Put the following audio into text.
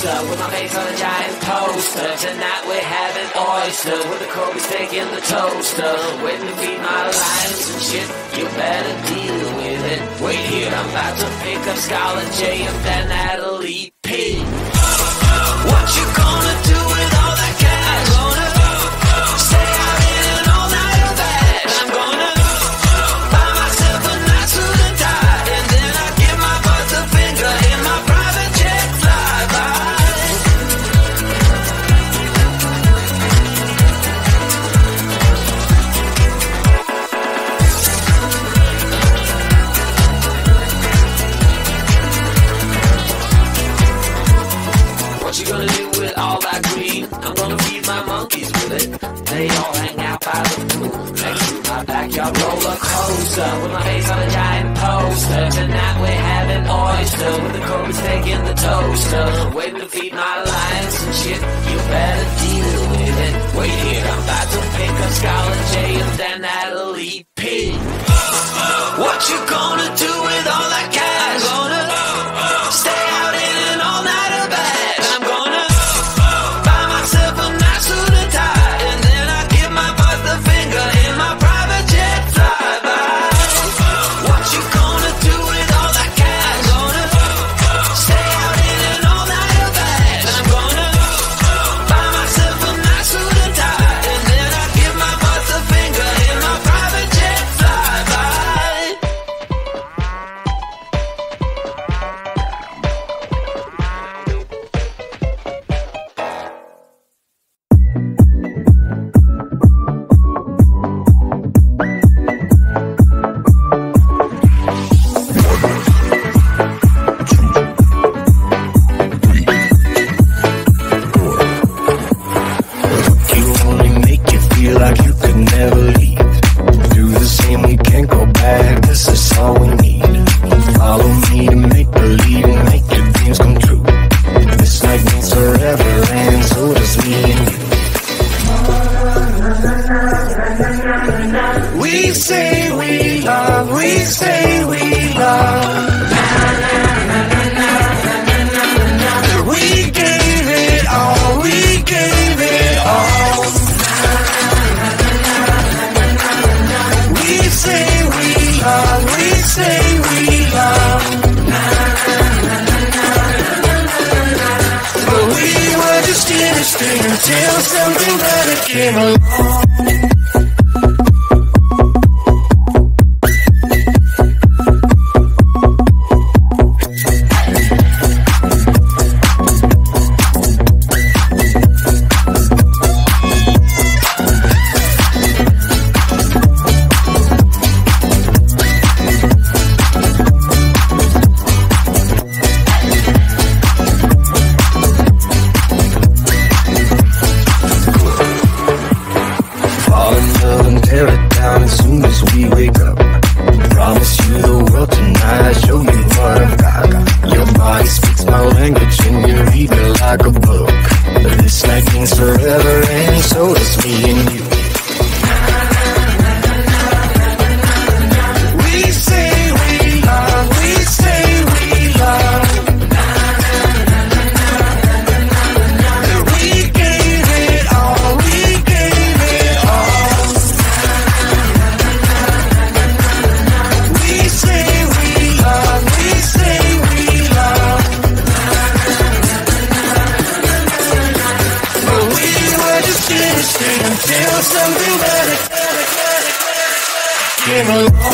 closer with my face on a giant poster. Tonight we're having oysters with the Kobe steak in the toaster. Waiting to feed my lions and shit, you better deal with it. Wait here, I'm about to pick up Scarlett J and then Natalie P. What you gonna do with all that cash? Gonna stay out in an all-nighter bash. I'm gonna buy myself a nice suit and tie, and then I give my boss a finger in my private jet flyby. What you gonna do with all that green? I'm gonna feed my monkeys with it. They all hang out by the pool next to my backyard roller coaster with my face on a giant poster. Tonight we're having oysters with the Kobe steak in the toaster. Waiting to feed my lions and shit, you better deal with it. Wait here, I'm about to pick up Scarlett J and then Natalie P. What you gonna do with all that cash? Gonna stay out in an all-nighter bash. I'm gonna buy myself a nice suit and tie, and then I give my boss the finger in my private jet flyby. What you gonna do with all that cash? Gonna stay out in an all-nighter bash. I'm gonna buy myself a nice suit and tie, and then I give my boss the finger in my private jet flyby. You only make you feel like you could never leave. Do the same, we can't go back. This is all we need. Follow me to make believe and make your dreams come true. This night means forever, and so does me and you. We say we love, we say we love. We gave it all, we gave it all. We say we love, we say we love. But we were just innocent until something better came along. Fall in love and tear it down as soon as we wake up. Promise you the world tonight, show you what I've got. Your body speaks my language and you read me like a book. This night means forever, and so does me and you. We say we love, we say we love. We gave it all, we gave it all. We say we love, we say we love. But we were just innocent until something better came along.